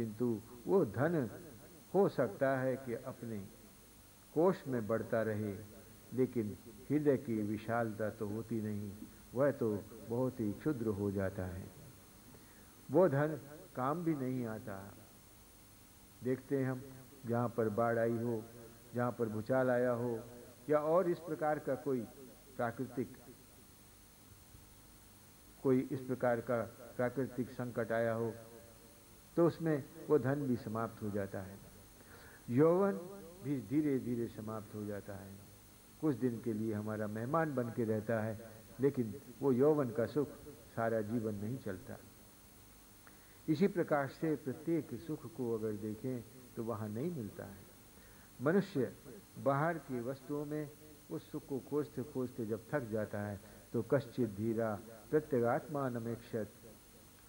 किंतु वो धन हो सकता है कि अपने कोष में बढ़ता रहे, लेकिन हृदय की विशालता तो होती नहीं, वह तो बहुत ही क्षुद्र हो जाता है। वो धन काम भी नहीं आता। देखते हैं हम, जहाँ पर बाढ़ आई हो, जहाँ पर भूचाल आया हो, या और इस प्रकार का कोई प्राकृतिक संकट आया हो, तो उसमें वो धन भी समाप्त हो जाता है। यौवन भी धीरे धीरे समाप्त हो जाता है। कुछ दिन के लिए हमारा मेहमान बन के रहता है, लेकिन वो यौवन का सुख सारा जीवन नहीं चलता। इसी प्रकार से प्रत्येक सुख को अगर देखें तो वहाँ नहीं मिलता है। मनुष्य बाहर की वस्तुओं में उस सुख को खोजते खोजते जब थक जाता है तो कश्चित धीरा प्रत्यगात्मानमेक्षत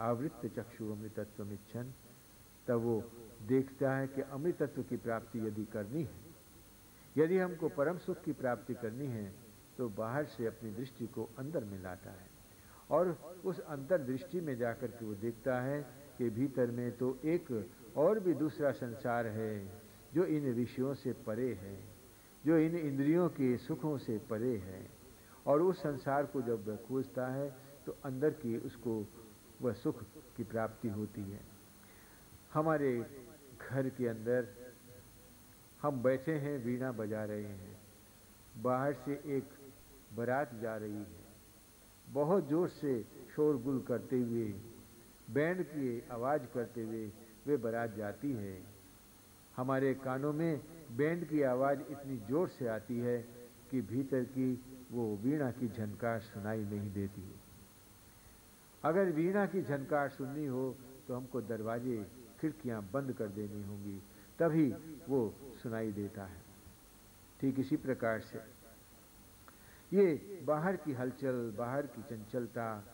आवृत्त चक्षु अमृतत्वमिच्छन, तब वो देखता है कि अमृतत्व की प्राप्ति यदि करनी है, यदि हमको परम सुख की प्राप्ति करनी है, तो बाहर से अपनी दृष्टि को अंदर में लाता है और उस अंतर दृष्टि में जाकर के वो देखता है कि भीतर में तो एक और भी दूसरा संसार है जो इन विषयों से परे है, जो इन इंद्रियों के सुखों से परे है। और उस संसार को जब वह खोजता है तो अंदर की उसको वह सुख की प्राप्ति होती है। हमारे घर के अंदर हम बैठे हैं, वीणा बजा रहे हैं, बाहर से एक बारात जा रही है, बहुत जोर से शोरगुल करते हुए, बैंड की आवाज़ करते हुए वे बारात जाती है। हमारे कानों में बैंड की आवाज़ इतनी जोर से आती है कि भीतर की वो वीणा की झनकार सुनाई नहीं देती। अगर वीणा की झनकार सुननी हो तो हमको दरवाजे खिड़कियां बंद कर देनी होंगी, तभी वो सुनाई देता है। ठीक इसी प्रकार से ये बाहर की हलचल, बाहर की चंचलता,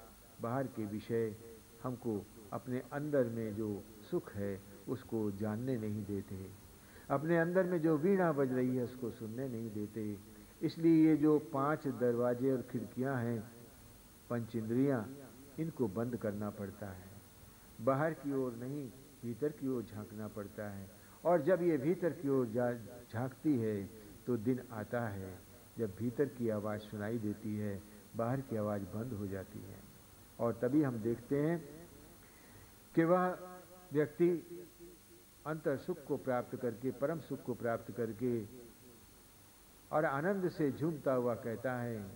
बाहर के विषय हमको अपने अंदर में जो सुख है उसको जानने नहीं देते, अपने अंदर में जो वीणा बज रही है उसको सुनने नहीं देते। इसलिए ये जो 5 दरवाजे और खिड़कियां हैं, पंच इंद्रियां, इनको बंद करना पड़ता है। बाहर की ओर नहीं, भीतर की ओर झांकना पड़ता है। और जब ये भीतर की ओर झांकती है तो दिन आता है जब भीतर की आवाज़ सुनाई देती है, बाहर की आवाज़ बंद हो जाती है। और तभी हम देखते हैं कि वह व्यक्ति अंतर सुख को प्राप्त करके, परम सुख को प्राप्त करके और आनंद से झूमता हुआ कहता है,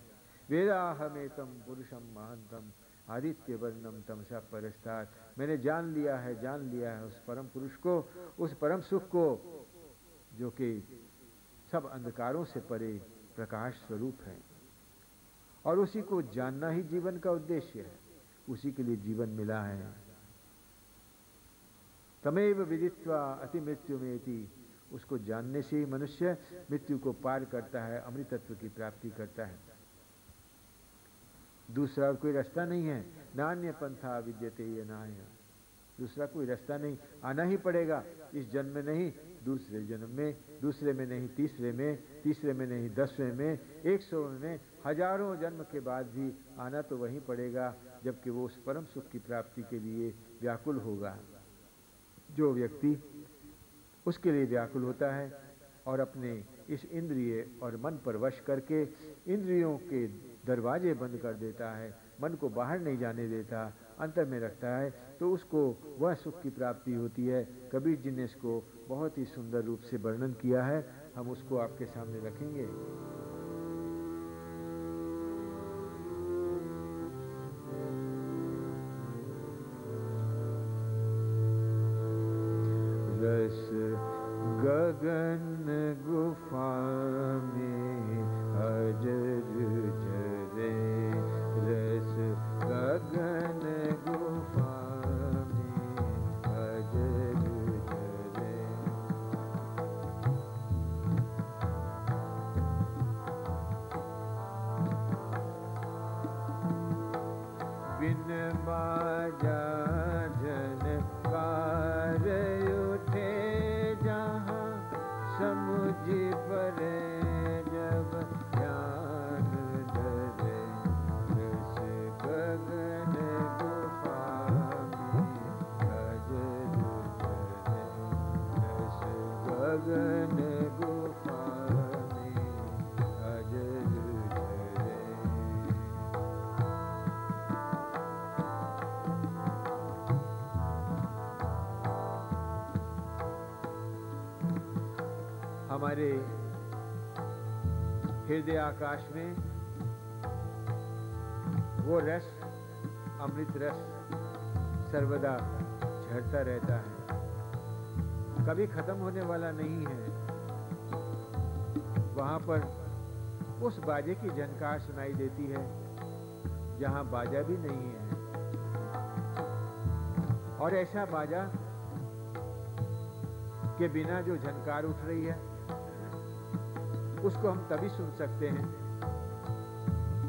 वेदाहमेतम पुरुषम महांतम आदित्य वर्णम तमसा परस्तात्। मैंने जान लिया है उस परम पुरुष को, उस परम सुख को जो कि सब अंधकारों से परे प्रकाश स्वरूप है। और उसी को जानना ही जीवन का उद्देश्य है, उसी के लिए जीवन मिला है। तमेव विदित्वा अति मृत्युमेति, उसको जानने से ही मनुष्य मृत्यु को पार करता है, अमृतत्व की प्राप्ति करता है। दूसरा कोई रास्ता नहीं है। नान्य पंथा विद्यते यनाय, दूसरा कोई रास्ता नहीं। आना ही पड़ेगा, इस जन्म में नहीं, दूसरे जन्म में, दूसरे में नहीं, तीसरे में, तीसरे में नहीं, 10वें में, 100 में, हजारों जन्म के बाद भी आना तो वहीं पड़ेगा, जबकि वो उस परम सुख की प्राप्ति के लिए व्याकुल होगा। जो व्यक्ति उसके लिए व्याकुल होता है और अपने इस इंद्रिय और मन पर वश करके इंद्रियों के दरवाजे बंद कर देता है, मन को बाहर नहीं जाने देता, अंतर में रखता है, तो उसको वह सुख की प्राप्ति होती है। कबीर जी ने इसको बहुत ही सुंदर रूप से वर्णन किया है, हम उसको आपके सामने रखेंगे। रस गगन गुफा में अजर झरे, रस गगन गुफा में अजर झरे। बिन बाजा झनकार उठे जहाँ, समुझ परे जब ज्ञान हमारे हृदय आकाश में वो रस, अमृत रस सर्वदा झरता रहता है, कभी खत्म होने वाला नहीं है। वहां पर उस बाजे की झनकार सुनाई देती है जहां बाजा भी नहीं है, और ऐसा बाजा के बिना जो झनकार उठ रही है उसको हम तभी सुन सकते हैं,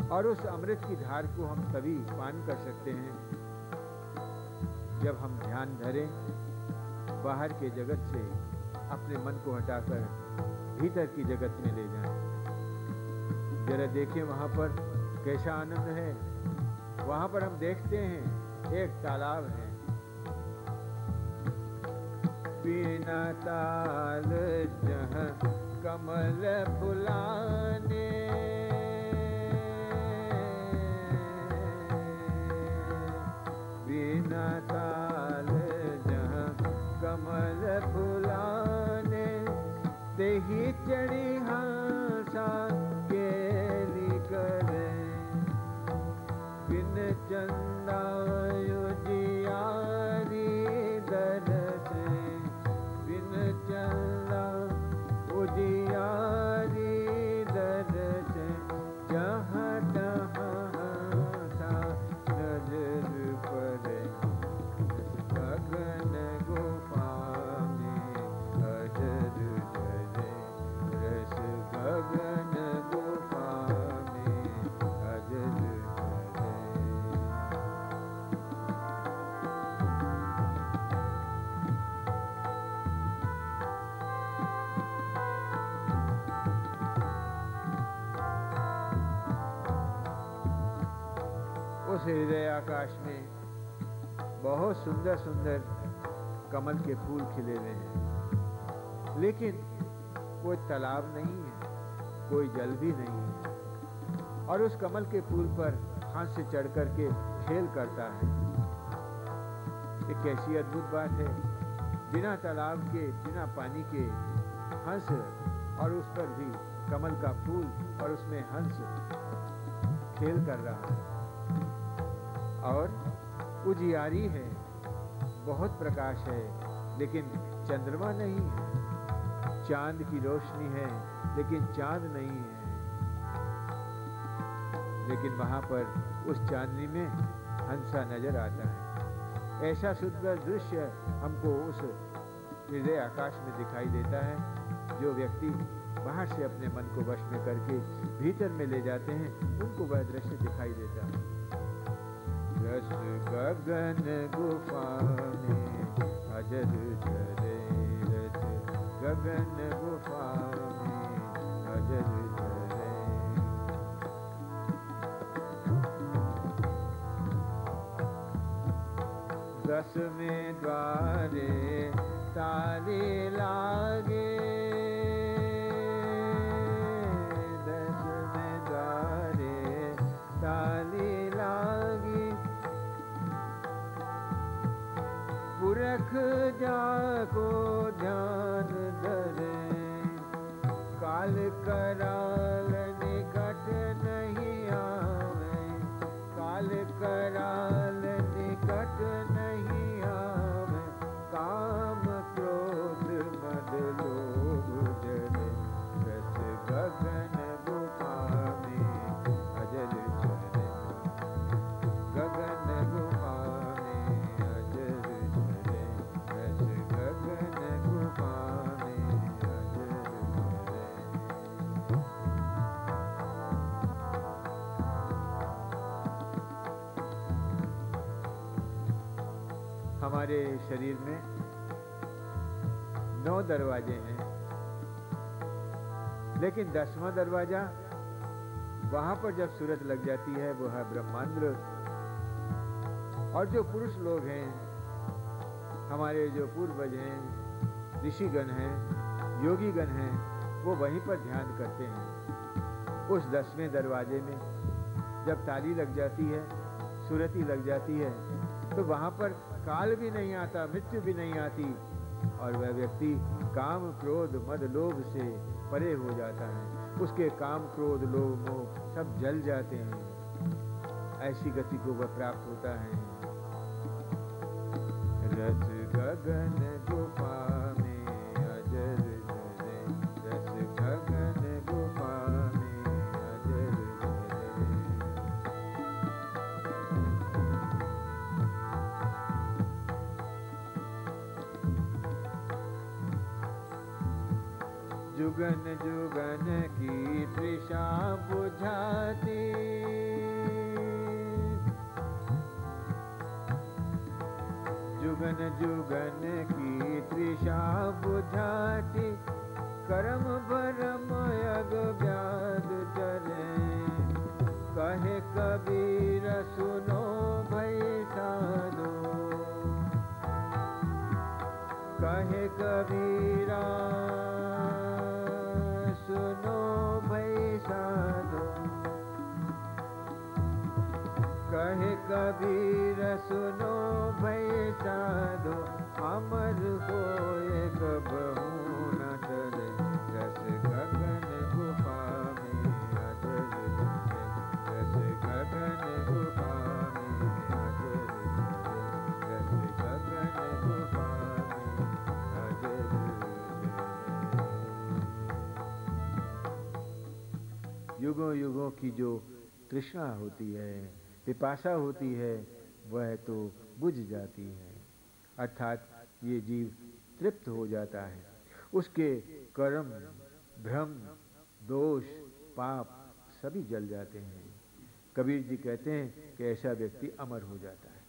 और उस अमृत की धार को हम तभी पान कर सकते हैं जब हम ध्यान धरें, बाहर के जगत से अपने मन को हटाकर भीतर की जगत में ले जाएं। जरा देखें वहां पर कैसा आनंद है। वहां पर हम देखते हैं एक तालाब है, बिना ताल जहां कमल फुलाने, बिना ताल जहां कमल फुलाने, तेही चढ़ी हासा केली करे, बिन चंदा उजियारी दरसे, बिन चंदा उजियारी दरसे, जहाँ तहाँ सा नजर पड़े, गगन गुफा में अजर झरे, रस गगन गुफा में अजर झरे। उस हृदय आकाश में बहुत सुंदर सुंदर कमल के फूल खिले हुए हैं, लेकिन कोई तालाब नहीं है, कोई जल भी नहीं है, और उस कमल के फूल पर हंस चढ़ करके खेल करता है। ये कैसी अद्भुत बात है, बिना तालाब के, बिना पानी के हंस, और उस पर भी कमल का फूल और उसमें हंस खेल कर रहा है, और उजियारी है, बहुत प्रकाश है, लेकिन चंद्रमा नहीं है, चांद की रोशनी है लेकिन चांद नहीं है, लेकिन वहां पर उस चांदनी में हंसा नजर आता है। ऐसा सुंदर दृश्य हमको उस हृदय आकाश में दिखाई देता है। जो व्यक्ति बाहर से अपने मन को वश में करके भीतर में ले जाते हैं, उनको वह दृश्य दिखाई देता है। रस गगन गुफा में अजर झरे, रस गगन गुफा में अजर झरे। दसवें द्वारे ताले लागे, दसवें द्वारे ताले लागे, पुरख जाको ध्यान धरे, काल कराल निकट नहीं आवे, काल कराल निकट नहीं आवे, काम क्रोध मद लोभ जरे, रस गगन गुफा में अजर झरे, गगन गुफा में अजर झरे, रस गगन गुफा में अजर झरे। हमारे शरीर में 9 दरवाजे हैं, लेकिन 10वां दरवाजा, वहां पर जब सूरत लग जाती है, वो है ब्रह्मांड। और जो पुरुष लोग हैं, हमारे जो पूर्वज हैं, ऋषिगण हैं, योगीगण हैं, वो वहीं पर ध्यान करते हैं। उस 10वें दरवाजे में जब ताली लग जाती है, सूरती लग जाती है, तो वहां पर काल भी नहीं आता, मृत्यु भी नहीं आती, और वह व्यक्ति काम क्रोध मद लोभ से परे हो जाता है। उसके काम क्रोध लोभ मोह सब जल जाते हैं। ऐसी गति को वह प्राप्त होता है। रस गगन गुफा में अजर जले, रस गगन गुफा में अजर जले। जुगन जुगन की तृषा बुझाती, जुगन जुगन की तृषा बुझाती, कर्म भरम यग व्याध चले। कहे कबीर सुनो भई साधो, कहे कबीरा सुनो भई साधो, कहे कबीर सुनो भई साधो। अमर होए कबहू न टले, रस गगन गुफा में अजर जले, रस गगन गुफा में अजर जले, रस गगन गुफा में अजर जले। युगों युगों की जो तृष्णा होती है, पिपासा होती है, वह तो बुझ जाती है। अर्थात ये जीव तृप्त हो जाता है। उसके कर्म भ्रम दोष पाप सभी जल जाते हैं। कबीर जी कहते हैं कि ऐसा व्यक्ति अमर हो जाता है।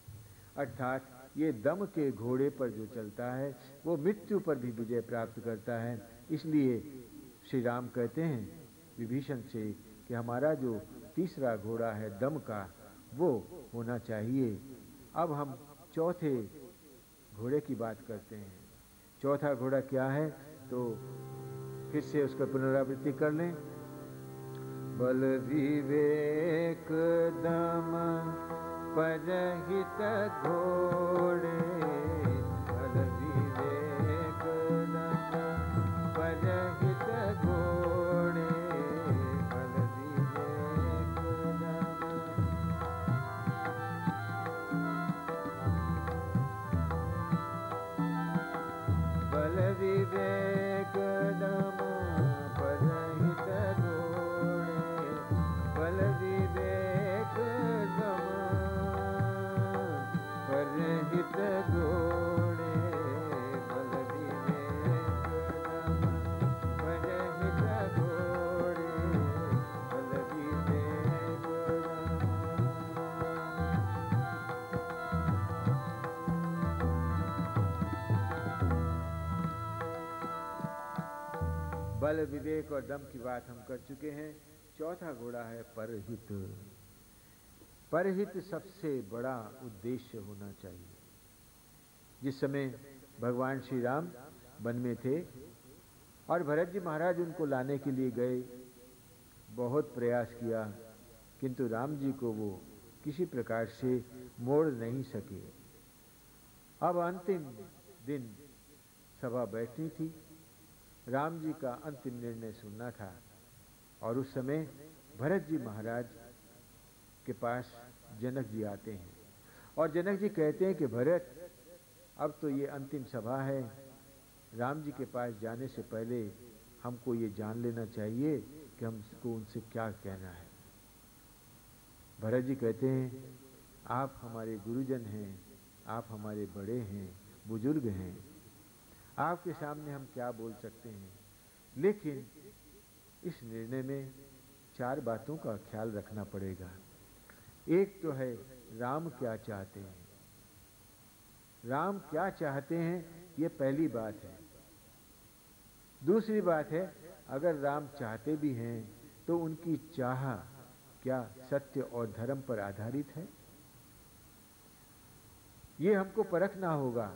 अर्थात ये दम के घोड़े पर जो चलता है वो मृत्यु पर भी विजय प्राप्त करता है। इसलिए श्री राम कहते हैं विभीषण से कि हमारा जो तीसरा घोड़ा है दम का, वो होना चाहिए। अब हम चौथे घोड़े की बात करते हैं। चौथा घोड़ा क्या है, तो फिर से उसका पुनरावृत्ति कर लें। बल विवेक दम परहित घोड़े, बल विवेक दम परहित घोड़े, बल विवेक दम। बल विवेक दम परहित घोड़े, बल विवेक दम परहित घोड़े, बल विवेक दम परहित घोड़े, बल विवेक दम। बल विवेक और दम की बात हम कर चुके हैं। चौथा घोड़ा है परहित। परहित सबसे बड़ा उद्देश्य होना चाहिए। जिस समय भगवान श्री राम वन में थे और भरत जी महाराज उनको लाने के लिए गए, बहुत प्रयास किया, किंतु राम जी को वो किसी प्रकार से मोड़ नहीं सके। अब अंतिम दिन सभा बैठनी थी, राम जी का अंतिम निर्णय सुनना था। और उस समय भरत जी महाराज के पास जनक जी आते हैं और जनक जी कहते हैं कि भरत, अब तो ये अंतिम सभा है, राम जी के पास जाने से पहले हमको ये जान लेना चाहिए कि हमको उनसे क्या कहना है। भरत जी कहते हैं, आप हमारे गुरुजन हैं, आप हमारे बड़े हैं, बुजुर्ग हैं, आपके सामने हम क्या बोल सकते हैं। लेकिन इस निर्णय में 4 बातों का ख्याल रखना पड़ेगा। एक तो है राम क्या चाहते हैं, राम क्या चाहते हैं, ये पहली बात है। दूसरी बात है, अगर राम चाहते भी हैं तो उनकी चाह क्या सत्य और धर्म पर आधारित है, ये हमको परखना होगा।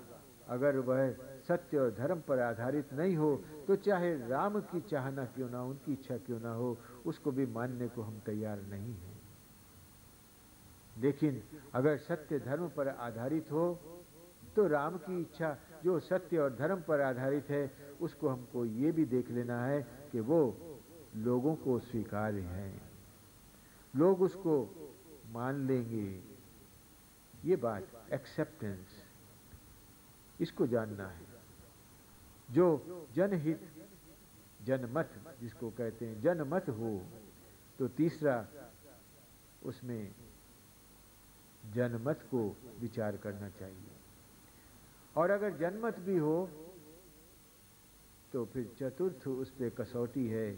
अगर वह सत्य और धर्म पर आधारित नहीं हो तो चाहे राम की चाहना क्यों ना, उनकी इच्छा क्यों ना हो, उसको भी मानने को हम तैयार नहीं हैं। लेकिन अगर सत्य धर्म पर आधारित हो तो राम की इच्छा जो सत्य और धर्म पर आधारित है उसको हमको ये भी देख लेना है कि वो लोगों को स्वीकार्य है, लोग उसको मान लेंगे। ये बात एक्सेप्टेंस, इसको जानना है। जो जनहित जनमत जिसको कहते हैं, जनमत हो तो तीसरा उसमें जनमत को विचार करना चाहिए। और अगर जनमत भी हो तो फिर चतुर्थ उस पे कसौटी है,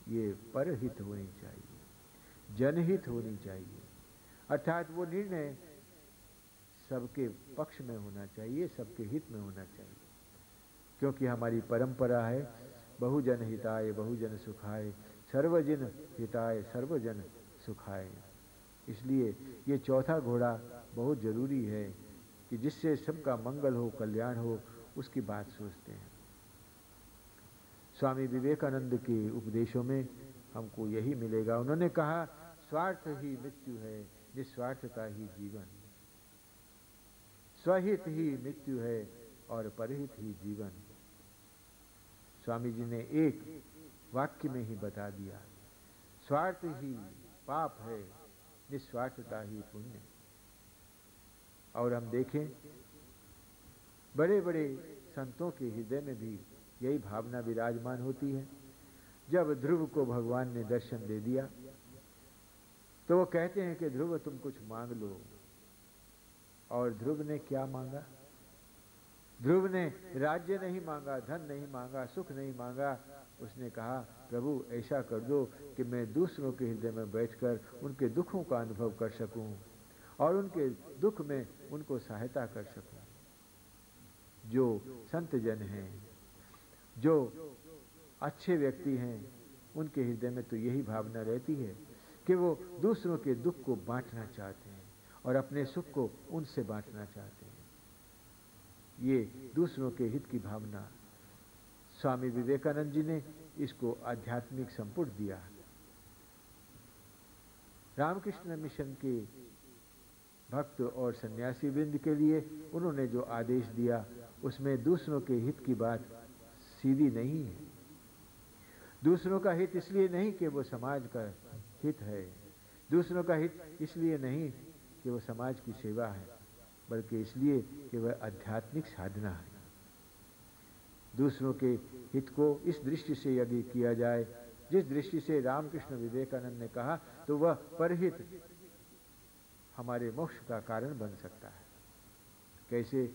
ये परहित होनी चाहिए, जनहित होनी चाहिए। अर्थात वो निर्णय सबके पक्ष में होना चाहिए, सबके हित में होना चाहिए। क्योंकि हमारी परंपरा है बहुजन हिताय बहुजन सुखाय, सर्वजन हिताय सर्वजन सुखाय। इसलिए ये चौथा घोड़ा बहुत जरूरी है कि जिससे सबका मंगल हो, कल्याण हो, उसकी बात सोचते हैं। स्वामी विवेकानंद के उपदेशों में हमको यही मिलेगा। उन्होंने कहा स्वार्थ ही मृत्यु है, निस्वार्थता ही जीवन। स्वहित ही मृत्यु है और परहित ही जीवन। स्वामी जी ने एक वाक्य में ही बता दिया, स्वार्थ ही पाप है, निस्वार्थता ही पुण्य। और हम देखें बड़े बड़े संतों के हृदय में भी यही भावना विराजमान होती है। जब ध्रुव को भगवान ने दर्शन दे दिया तो वो कहते हैं कि ध्रुव तुम कुछ मांग लो। और ध्रुव ने क्या मांगा? ध्रुव ने राज्य नहीं मांगा, धन नहीं मांगा, सुख नहीं मांगा। उसने कहा प्रभु ऐसा कर दो कि मैं दूसरों के हृदय में बैठकर उनके दुखों का अनुभव कर सकूं और उनके दुख में उनको सहायता कर सकूं। जो संत जन हैं, जो अच्छे व्यक्ति हैं, उनके हृदय में तो यही भावना रहती है कि वो दूसरों के दुख को बांटना चाहते हैं और अपने सुख को उनसे बांटना चाहते हैं। ये दूसरों के हित की भावना। स्वामी विवेकानंद जी ने इसको आध्यात्मिक संपुट दिया। रामकृष्ण मिशन के भक्त और सन्यासी वृंद के लिए उन्होंने जो आदेश दिया उसमें दूसरों के हित की बात सीधी नहीं है। दूसरों का हित इसलिए नहीं कि वो समाज का हित है, दूसरों का हित इसलिए नहीं कि वो समाज की सेवा है, बल्कि इसलिए कि वह आध्यात्मिक साधना है। दूसरों के हित को इस दृष्टि से यदि किया जाए जिस दृष्टि से रामकृष्ण विवेकानंद ने कहा, तो वह परहित हमारे मोक्ष का कारण बन सकता है। कैसे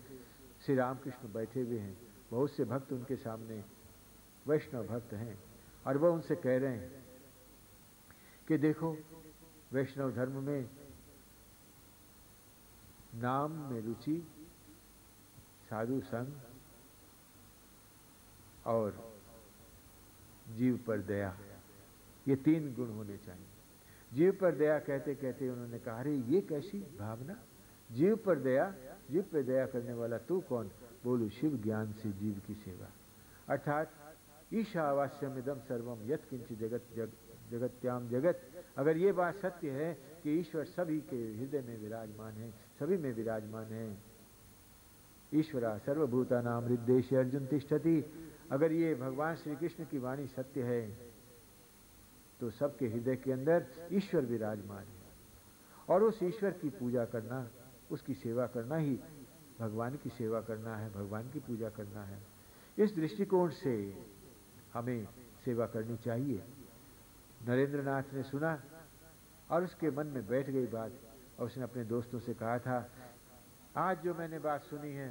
श्री रामकृष्ण बैठे हुए हैं, बहुत से भक्त उनके सामने वैष्णव भक्त हैं और वह उनसे कह रहे हैं कि देखो वैष्णव धर्म में नाम में रुचि, साधु संग और जीव पर दया, ये 3 गुण होने चाहिए। जीव पर दया कहते कहते उन्होंने कहा अरे ये कैसी भावना, जीव पर दया, जीव पर दया करने वाला तू कौन? बोलू शिव ज्ञान से जीव की सेवा। अर्थात ईशावास्यमिदं सर्वम यत् किंचित जगत्याम जगत। अगर ये बात सत्य है कि ईश्वर सभी के हृदय में विराजमान है, सभी में विराजमान है, ईश्वरा सर्वभूतानां हृद्देशे अर्जुन तिष्ठति, अगर ये भगवान श्री कृष्ण की वाणी सत्य है तो सबके हृदय के अंदर ईश्वर विराजमान है। और उस ईश्वर की पूजा करना, उसकी सेवा करना ही भगवान की सेवा करना है, भगवान की पूजा करना है। इस दृष्टिकोण से हमें सेवा करनी चाहिए। नरेंद्र नाथ ने सुना और उसके मन में बैठ गई बात और उसने अपने दोस्तों से कहा था आज जो मैंने बात सुनी है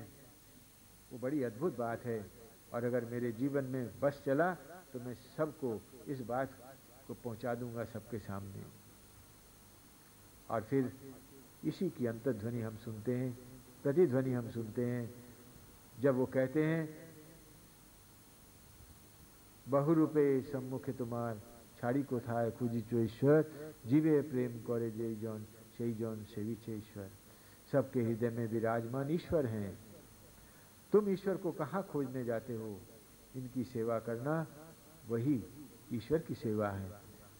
वो बड़ी अद्भुत बात है और अगर मेरे जीवन में बस चला तो मैं सबको इस बात को पहुंचा दूंगा सबके सामने। और फिर इसी की अंतर्ध्वनि हम सुनते हैं, प्रतिध्वनि हम सुनते हैं जब वो कहते हैं बहुरूपे सम्मुखे तुम्हार छाड़ी को था खुजी चो ईश्वर, जीवे प्रेम करे जय जौन সেই जौन सेवी छे ईश्वर। सबके हृदय में विराजमान ईश्वर हैं। तुम ईश्वर को कहाँ खोजने जाते हो? इनकी सेवा करना वही ईश्वर की सेवा है।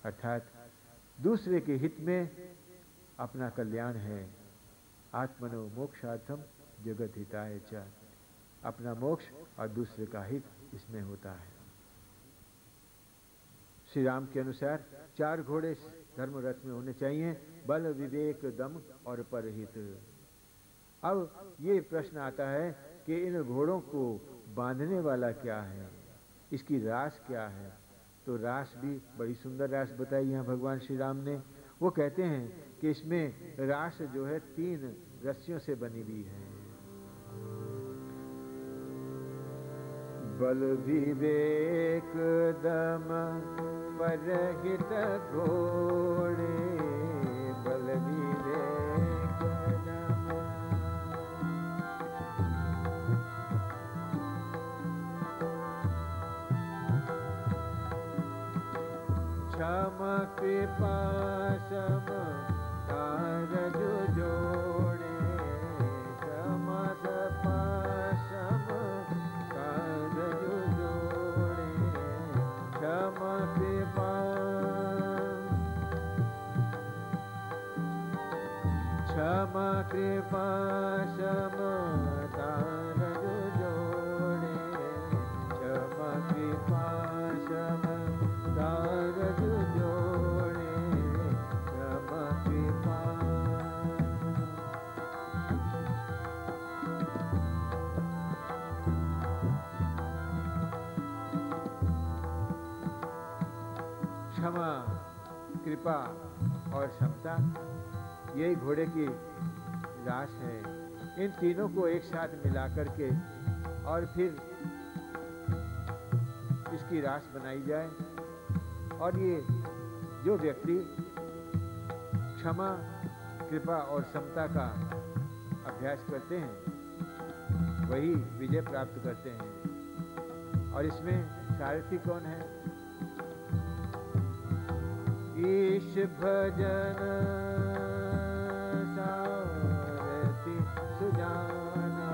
अर्थात दूसरे के हित में अपना कल्याण है। आत्मनो मोक्षार्थम जगत हिताय च। अपना मोक्ष और दूसरे का हित इसमें होता है। श्री राम के अनुसार 4 घोड़े धर्म रथ में होने चाहिए, बल, विवेक, दम और परहित। अब ये प्रश्न आता है कि इन घोड़ों को बांधने वाला क्या है, इसकी रास क्या है। तो रास भी बड़ी सुंदर रास बताई यहाँ भगवान श्री राम ने। वो कहते हैं कि इसमें रास जो है 3 रस्सियों से बनी हुई है। बल, विवेक, दम, परहित घोड़े, बल, विवेक, दम। क्षम, कृपा, सम, कारज जोड़े, क्षम, कृपा, सम, कारज जोड़े, क्षम, कृपा, क्षम, कृपा, सम, कारज जोड़े, क्षम, कृपा, सम, कारज जोड़े, क्षम, कृपा। क्षमा, कृपा और समता, यही घोड़े की रास है। इन तीनों को एक साथ मिलाकर के और फिर इसकी रास बनाई जाए, और ये जो व्यक्ति क्षमा, कृपा और समता का अभ्यास करते हैं वही विजय प्राप्त करते हैं। और इसमें सारथी कौन है? ईश भजन सारथी सुजाना,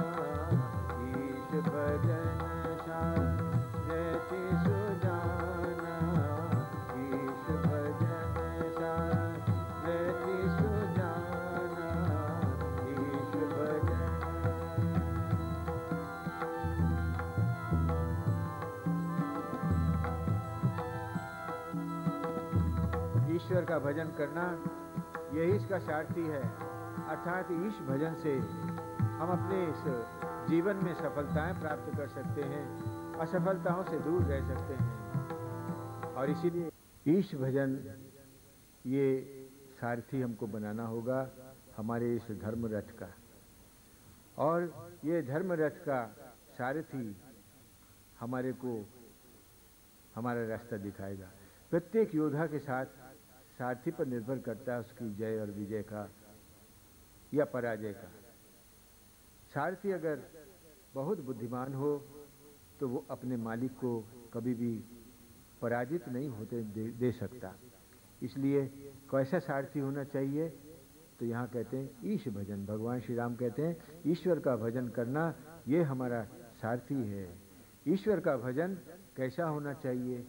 ईश भजन सारथी सुजाना, ईश भजन सारथी सुजाना, ईश भजन। ईश्वर का भजन करना यही इसका सारथी है। अर्थात ईश भजन से हम अपने इस जीवन में सफलताएं प्राप्त कर सकते हैं, असफलताओं से दूर रह सकते हैं। और इसीलिए ईश भजन ये सारथी हमको बनाना होगा हमारे इस धर्म रथ का। और ये धर्म रथ का सारथी हमारे को हमारा रास्ता दिखाएगा। प्रत्येक योद्धा के साथ सारथी पर निर्भर करता है उसकी जय और विजय का या पराजय का। सारथी अगर बहुत बुद्धिमान हो तो वो अपने मालिक को कभी भी पराजित नहीं होते दे सकता। इसलिए कैसा सारथी होना चाहिए? तो यहाँ कहते हैं ईश भजन। भगवान श्री राम कहते हैं ईश्वर का भजन करना ये हमारा सारथी है। ईश्वर का भजन कैसा होना चाहिए,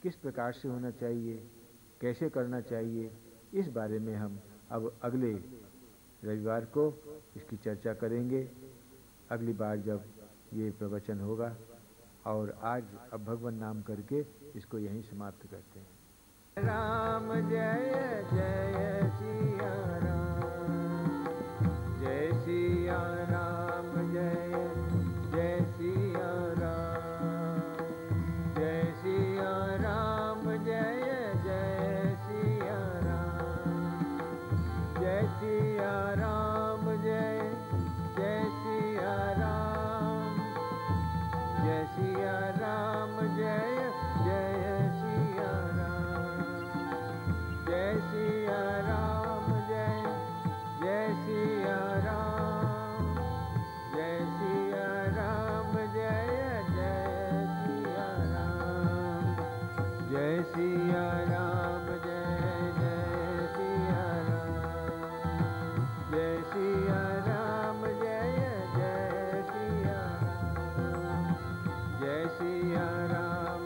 किस प्रकार से होना चाहिए, कैसे करना चाहिए, इस बारे में हम अब अगले रविवार को इसकी चर्चा करेंगे, अगली बार जब ये प्रवचन होगा। और आज अब भगवान नाम करके इसको यहीं समाप्त करते हैं। राम जय जय सिया राम, जय सिया राम, जय जय सिया राम, जय सिया राम, जय जय सिया राम, जय सिया राम, जय जय सिया राम, जय सिया राम, जय जय सिया राम, जय सिया राम, जय जय सिया राम, जय सिया राम, जय जय सिया राम, जय सिया राम, जय जय सिया राम, जय सिया राम, जय जय सिया राम, जय सिया राम।